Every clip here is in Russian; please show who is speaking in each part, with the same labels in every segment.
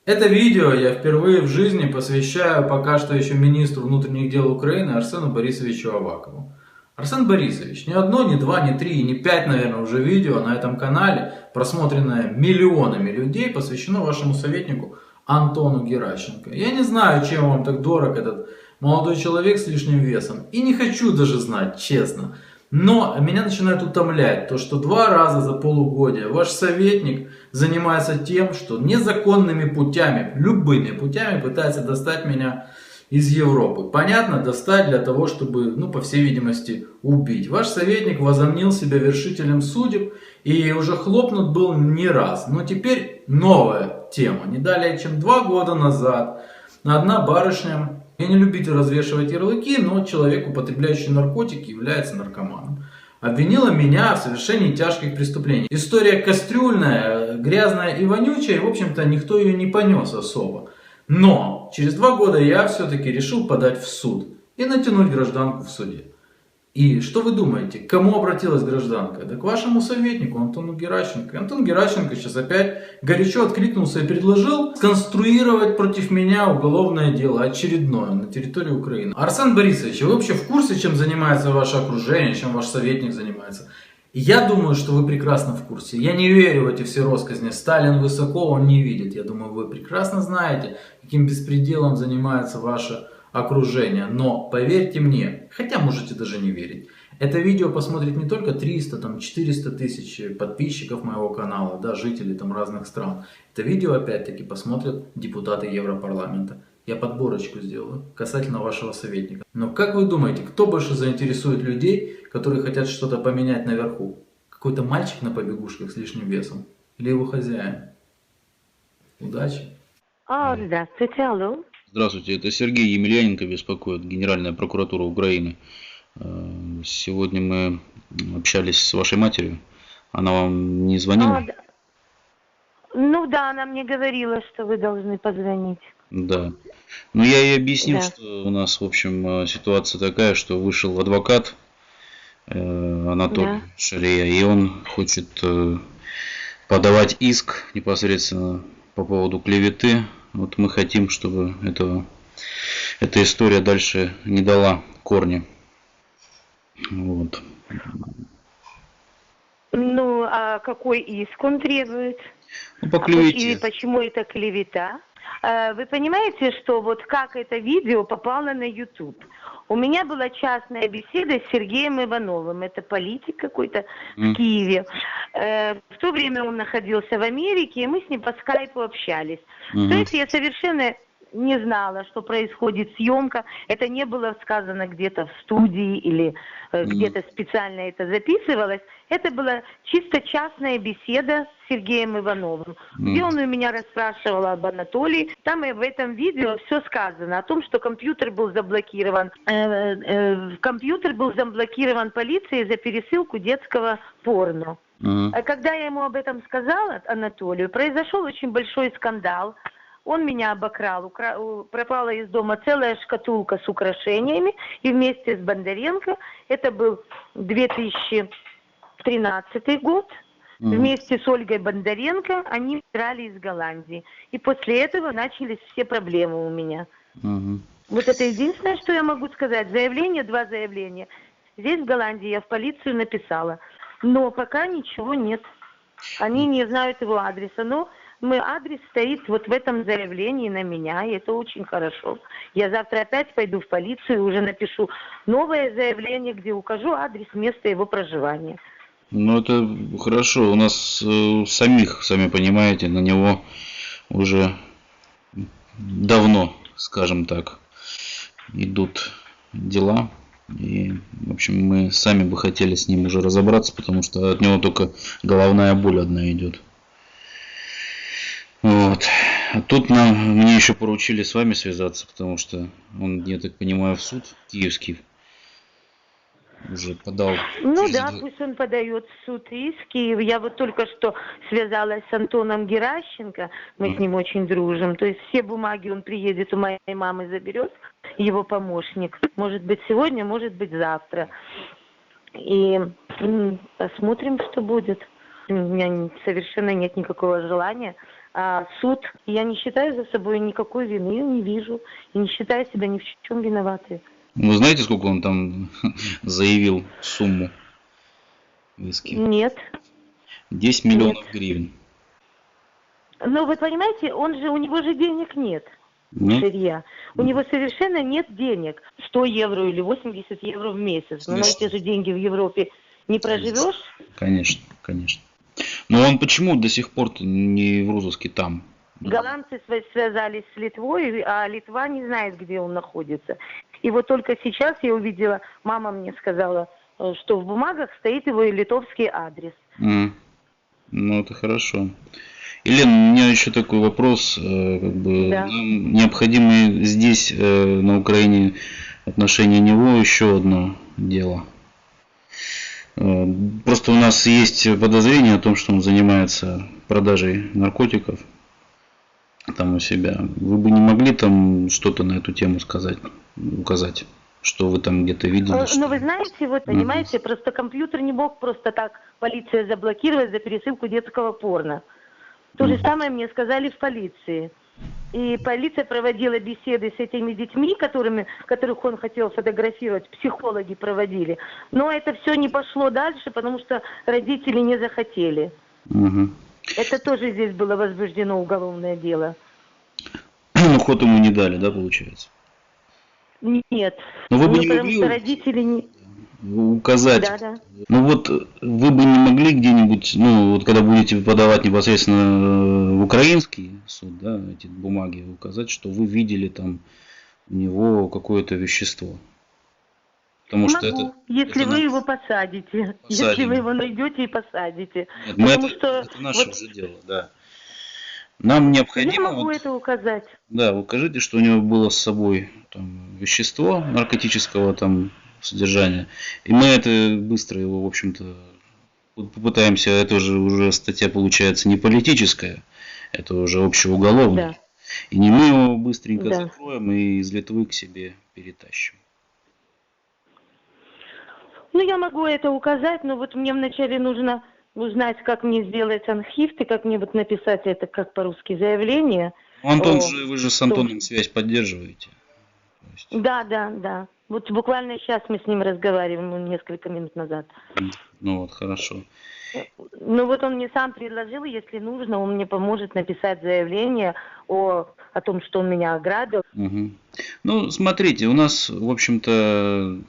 Speaker 1: Это видео я впервые в жизни посвящаю пока что еще министру внутренних дел Украины Арсену Борисовичу Авакову. Арсен Борисович, ни одно, ни два, ни три, ни пять, наверное, уже видео на этом канале, просмотренное миллионами людей, посвящено вашему советнику Антону Геращенко. Я не знаю, чем вам так дорог этот молодой человек с лишним весом. И не хочу даже знать, честно. Но меня начинает утомлять то, что 2 раза за полугодие ваш советник занимается тем, что незаконными путями, любыми путями пытается достать меня из Европы. Понятно, достать для того, чтобы, ну, по всей видимости, убить. Ваш советник возомнил себя вершителем судеб и уже хлопнут был не раз. Но теперь новая тема. Не далее, чем 2 года назад одна барышня, я не любитель развешивать ярлыки, но человек, употребляющий наркотики, является наркоманом, обвинила меня в совершении тяжких преступлений. История кастрюльная, грязная и вонючая, и, в общем-то, никто ее не понес особо. Но через 2 года я все-таки решил подать в суд и натянуть гражданку в суде. И что вы думаете, к кому обратилась гражданка? Да к вашему советнику Антону Геращенко. Антон Геращенко сейчас опять горячо откликнулся и предложил сконструировать против меня уголовное дело очередное на территории Украины. Арсен Борисович, вы вообще в курсе, чем занимается ваше окружение, чем ваш советник занимается? Я думаю, что вы прекрасно в курсе. Я не верю в эти все россказни. Сталин высоко, он не видит. Я думаю, вы прекрасно знаете, каким беспределом занимается ваше окружение. Но поверьте мне, хотя можете даже не верить, это видео посмотрит не только 300, там, 400 тысяч подписчиков моего канала, да, жителей там разных стран. Это видео опять-таки посмотрят депутаты Европарламента. Я подборочку сделаю касательно вашего советника. Но как вы думаете, кто больше заинтересует людей, которые хотят что-то поменять наверху? Какой-то мальчик на побегушках с лишним весом? Или его хозяин? Удачи!
Speaker 2: Здравствуйте, алло.
Speaker 3: Здравствуйте, это Сергей Емельяненко беспокоит, Генеральная прокуратура Украины. Сегодня мы общались с вашей матерью. Она вам не звонила?
Speaker 2: Ну да, она мне говорила, что вы должны позвонить.
Speaker 3: Да. Но я ей объяснил,
Speaker 2: Да.
Speaker 3: что у нас, в общем, ситуация такая, что вышел адвокат Анатолий Шария, и он хочет подавать иск непосредственно по поводу клеветы. Вот мы хотим, чтобы эта история дальше не дала корни. Вот.
Speaker 2: Ну, а какой иск он требует?
Speaker 3: Ну, по
Speaker 2: И
Speaker 3: клевете.
Speaker 2: почему это клевета? Вы понимаете, что вот как это видео попало на YouTube? У меня была частная беседа с Сергеем Ивановым, это политик какой-то в Киеве. В то время он находился в Америке, и мы с ним по скайпу общались. То есть я совершенно не знала, что происходит съемка. Это не было сказано где-то в студии или где-то специально это записывалось. Это была чисто частная беседа с Сергеем Ивановым, где он у меня расспрашивал об Анатолии. Там и в этом видео все сказано о том, что компьютер был заблокирован. Компьютер был заблокирован полицией за пересылку детского порно. А когда я ему об этом сказала, Анатолию, произошел очень большой скандал. Он меня обокрал, пропала из дома целая шкатулка с украшениями, и вместе с Бондаренко, это был 2013 год, вместе с Ольгой Бондаренко они играли из Голландии. И после этого начались все проблемы у меня. Вот это единственное, что я могу сказать. Два заявления. Здесь, в Голландии, я в полицию написала. Но пока ничего нет. Они не знают его адреса. Но адрес стоит вот в этом заявлении на меня, и это очень хорошо. Я завтра опять пойду в полицию и уже напишу новое заявление, где укажу адрес, место его проживания.
Speaker 3: Ну, это хорошо. У нас самих, сами понимаете, на него уже давно, скажем так, идут дела. И, в общем, мы сами бы хотели с ним уже разобраться, потому что от него только головная боль одна идет. Вот. А тут мне еще поручили с вами связаться, потому что он, я так понимаю, в суд киевский уже подал.
Speaker 2: Ну да, пусть он подает в суд иски. Я вот только что связалась с Антоном Геращенко, мы с ним очень дружим. То есть все бумаги он приедет у моей мамы, заберет, его помощник. Может быть сегодня, может быть завтра. И посмотрим, что будет. У меня совершенно нет никакого желания суд. Я не считаю за собой никакой вины, не вижу. И не считаю себя ни в чем виноватой.
Speaker 3: Вы знаете, сколько он там заявил сумму в иске?
Speaker 2: Нет.
Speaker 3: 10 миллионов гривен.
Speaker 2: Но вы понимаете, у него же денег нет.
Speaker 3: Нет?
Speaker 2: Шария. У него совершенно нет денег. 100 евро или 80 евро в месяц. Но на эти же деньги в Европе не проживешь.
Speaker 3: Конечно, конечно. Но он почему до сих пор не в розыске там?
Speaker 2: Голландцы связались с Литвой, а Литва не знает, где он находится. И вот только сейчас я увидела, мама мне сказала, что в бумагах стоит его литовский адрес.
Speaker 3: Ну, это хорошо. Елена, у меня еще такой вопрос.
Speaker 2: Да.
Speaker 3: Нам необходимо здесь, на Украине, в отношении него еще одно дело. Просто у нас есть подозрение о том, что он занимается продажей наркотиков там у себя. Вы бы не могли там что-то на эту тему указать, что вы там где-то видели?
Speaker 2: Но вы знаете, вот понимаете, просто компьютер не мог просто так полиция заблокировать за пересылку детского порно. То же самое мне сказали в полиции. И полиция проводила беседы с этими детьми, которых он хотел фотографировать, психологи проводили. Но это все не пошло дальше, потому что родители не захотели. Это тоже здесь было возбуждено уголовное дело.
Speaker 3: Ну, ход ему не дали, да, получается?
Speaker 2: Нет.
Speaker 3: Но вы бы
Speaker 2: Ну,
Speaker 3: не
Speaker 2: потому
Speaker 3: могли
Speaker 2: что родители не...
Speaker 3: указать.
Speaker 2: Да.
Speaker 3: Ну вот вы бы не могли где-нибудь, ну вот когда будете подавать непосредственно в украинский суд, да, эти бумаги указать, что вы видели там у него какое-то вещество. Потому что
Speaker 2: Могу,
Speaker 3: это,
Speaker 2: если
Speaker 3: это
Speaker 2: вы его посадите.
Speaker 3: Посадим.
Speaker 2: Если вы его найдете и посадите.
Speaker 3: Нет,
Speaker 2: Потому
Speaker 3: это,
Speaker 2: что
Speaker 3: это наше
Speaker 2: вот
Speaker 3: уже дело, да. Нам необходимо.
Speaker 2: я могу это указать.
Speaker 3: Да, укажите, что у него было с собой там вещество наркотического там содержания. И мы это быстро его, в общем-то, попытаемся, это уже статья получается не политическая, это уже общеуголовная.
Speaker 2: Да.
Speaker 3: И не мы его быстренько
Speaker 2: Да.
Speaker 3: закроем и из Литвы к себе перетащим.
Speaker 2: Ну, я могу это указать, но вот мне вначале нужно узнать, как мне сделать анхифт, и как мне вот написать это, как по-русски, заявление.
Speaker 3: Антон, вы же с Антоном связь поддерживаете. То есть...
Speaker 2: Да. Вот буквально сейчас мы с ним разговариваем, несколько минут назад.
Speaker 3: Ну вот, хорошо.
Speaker 2: Ну вот он мне сам предложил, если нужно, он мне поможет написать заявление о том, что он меня ограбил.
Speaker 3: Ну, смотрите, у нас, в общем-то,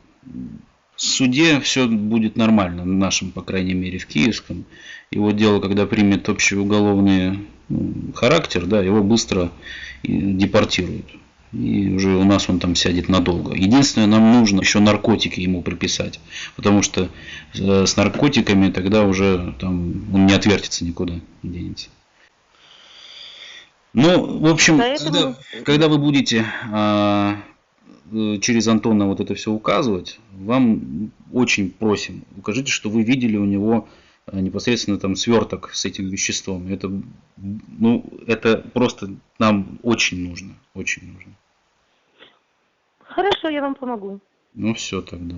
Speaker 3: в суде все будет нормально, в нашем, по крайней мере, в киевском. Его дело, когда примет общеуголовный характер, да, его быстро депортируют. И уже у нас он там сядет надолго. Единственное, нам нужно еще наркотики ему приписать. Потому что с наркотиками тогда уже там он не отвертится никуда, не денется. Ну, в общем,
Speaker 2: Поэтому...
Speaker 3: когда вы будете через Антона вот это все указывать, вам очень просим, укажите, что вы видели у него непосредственно там сверток с этим веществом. Это, ну, это просто нам очень нужно, очень нужно.
Speaker 2: Хорошо, я вам помогу.
Speaker 3: Ну все тогда.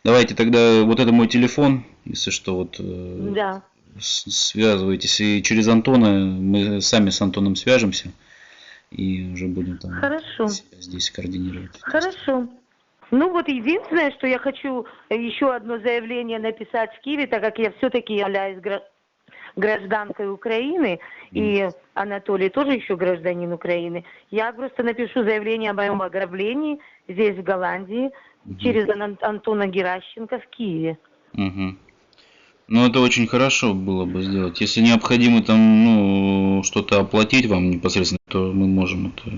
Speaker 3: Давайте тогда, вот это мой телефон, если что, вот
Speaker 2: Да.
Speaker 3: связывайтесь. И через Антона мы сами с Антоном свяжемся и уже будем там
Speaker 2: Хорошо.
Speaker 3: себя здесь координировать.
Speaker 2: Хорошо. Ну вот единственное, что я хочу еще одно заявление написать в Киеве, так как я все-таки являюсь гражданкой Украины, и Анатолий тоже еще гражданин Украины. Я просто напишу заявление о моем ограблении здесь, в Голландии, через Антона Геращенко в Киеве.
Speaker 3: Ну, это очень хорошо было бы сделать. Если необходимо там, ну, что-то оплатить вам непосредственно, то мы можем это